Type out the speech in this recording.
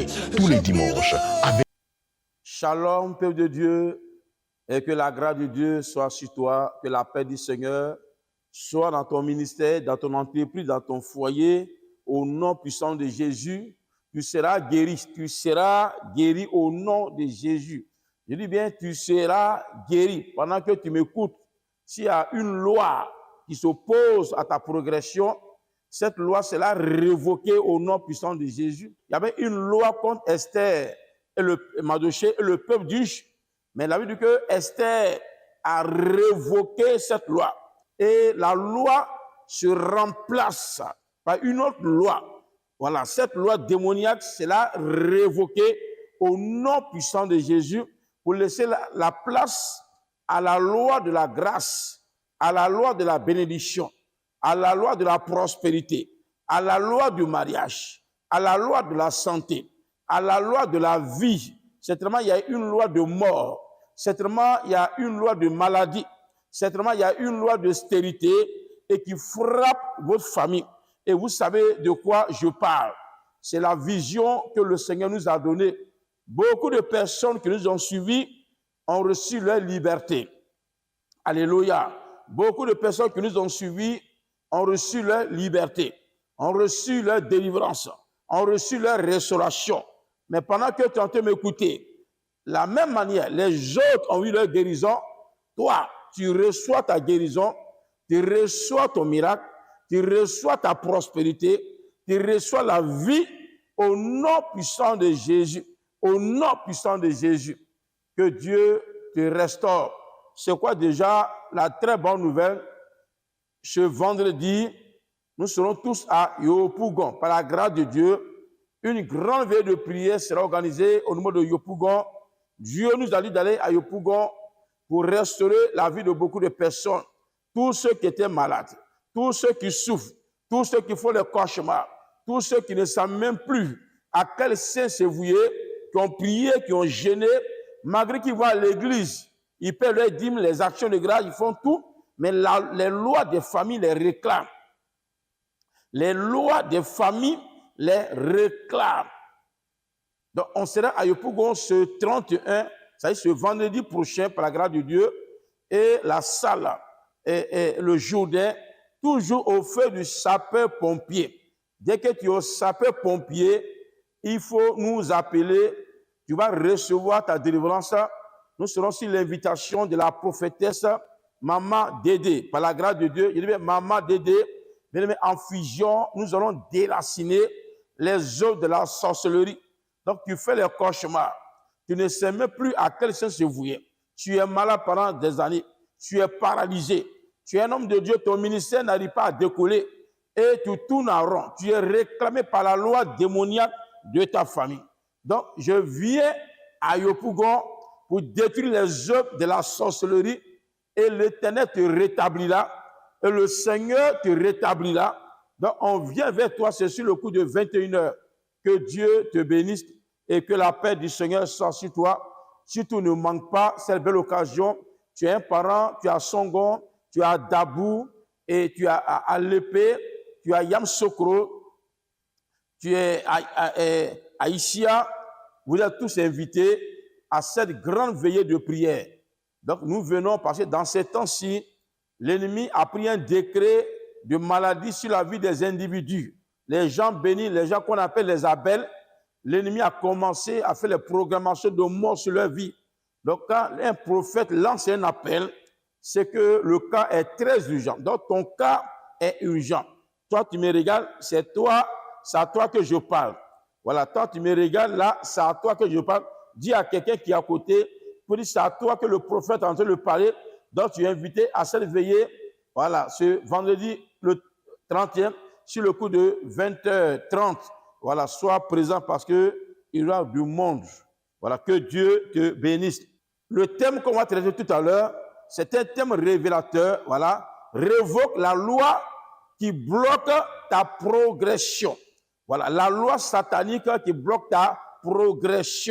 Revenez tous les dimanches avec... Shalom, peuple de Dieu, et que la grâce de Dieu soit sur toi, que la paix du Seigneur soit dans ton ministère, dans ton entreprise, dans ton foyer, au nom puissant de Jésus. Tu seras guéri au nom de Jésus. Je dis bien, tu seras guéri. Pendant que tu m'écoutes, s'il y a une loi qui s'oppose à ta progression, cette loi sera révoquée au nom puissant de Jésus. Il y avait une loi contre Esther et Mardochée et le peuple juif. Mais la Bible dit que Esther a révoqué cette loi. Et la loi se remplace par une autre loi. Voilà, cette loi démoniaque sera révoquée au nom puissant de Jésus pour laisser la place à la loi de la grâce, à la loi de la bénédiction, à la loi de la prospérité, à la loi du mariage, à la loi de la santé, à la loi de la vie. Certainement, il y a une loi de mort. Certainement, il y a une loi de maladie. Certainement, il y a une loi de stérilité et qui frappe votre famille. Et vous savez de quoi je parle. C'est la vision que le Seigneur nous a donnée. Beaucoup de personnes qui nous ont suivis ont reçu leur liberté. Alléluia. Beaucoup de personnes qui nous ont suivis ont reçu leur liberté, ont reçu leur délivrance, ont reçu leur restauration. Mais pendant que tu es en train de m'écouter, la même manière, les autres ont eu leur guérison. Toi, tu reçois ta guérison, tu reçois ton miracle, tu reçois ta prospérité, tu reçois la vie au nom puissant de Jésus. Au nom puissant de Jésus. Que Dieu te restaure. C'est quoi déjà la très bonne nouvelle? Ce vendredi, nous serons tous à Yopougon. Par la grâce de Dieu, une grande veille de prière sera organisée au niveau de Yopougon. Dieu nous a dit d'aller à Yopougon pour restaurer la vie de beaucoup de personnes. Tous ceux qui étaient malades, tous ceux qui souffrent, tous ceux qui font des cauchemars, tous ceux qui ne savent même plus à quel saint se vouer, qui ont prié, qui ont gêné, malgré qu'ils vont à l'église, ils paient leurs dîmes, les actions de grâce, ils font tout, mais les lois des familles les réclament. Les lois des familles les réclament. Donc, on sera à Yopougon ce 31, c'est-à-dire ce vendredi prochain, par la grâce de Dieu, et la salle, et le Jourdain, toujours au feu du sapeur-pompier. Dès que tu es au sapeur-pompier, il faut nous appeler, tu vas recevoir ta délivrance. Nous serons sur l'invitation de la prophétesse Maman Dédé, par la grâce de Dieu. Je dis, Maman Dédé, en fusion, nous allons déraciner les œuvres de la sorcellerie. Donc, tu fais les cauchemars. Tu ne sais même plus à quel sens se vouer. Tu es malade pendant des années. Tu es paralysé. Tu es un homme de Dieu. Ton ministère n'arrive pas à décoller. Et tu tournes en rond. Tu es réclamé par la loi démoniaque de ta famille. Donc, je viens à Yopougon pour détruire les œuvres de la sorcellerie et l'Éternel te rétablira et le Seigneur te rétablira. Donc, on vient vers toi, c'est sur le coup de 21 heures. Que Dieu te bénisse et que la paix du Seigneur soit sur toi. Surtout, ne manque pas cette belle occasion. Tu es un parent, tu as Songon, tu as Dabou, et tu as Alépé, tu as Yamsokro, tu es à Isia. Vous êtes tous invités à cette grande veillée de prière. Donc, nous venons parce que dans ces temps-ci, l'ennemi a pris un décret de maladie sur la vie des individus. Les gens bénis, les gens qu'on appelle les Abel, l'ennemi a commencé à faire les programmations de mort sur leur vie. Donc, quand un prophète lance un appel, c'est que le cas est très urgent. Donc, ton cas est urgent. Toi, tu me regardes, c'est à toi que je parle. Voilà, toi, tu me regardes là, c'est à toi que je parle. Dis à quelqu'un qui est à côté, pour dire c'est à toi que le prophète est en train de parler. Donc, tu es invité à cette veillée, voilà, ce vendredi le 31, sur le coup de 20h30. Voilà, sois présent parce qu'il y aura du monde. Voilà, que Dieu te bénisse. Le thème qu'on va traiter tout à l'heure, c'est un thème révélateur. Voilà, révoque la loi qui bloque ta progression. Voilà, la loi satanique qui bloque ta progression.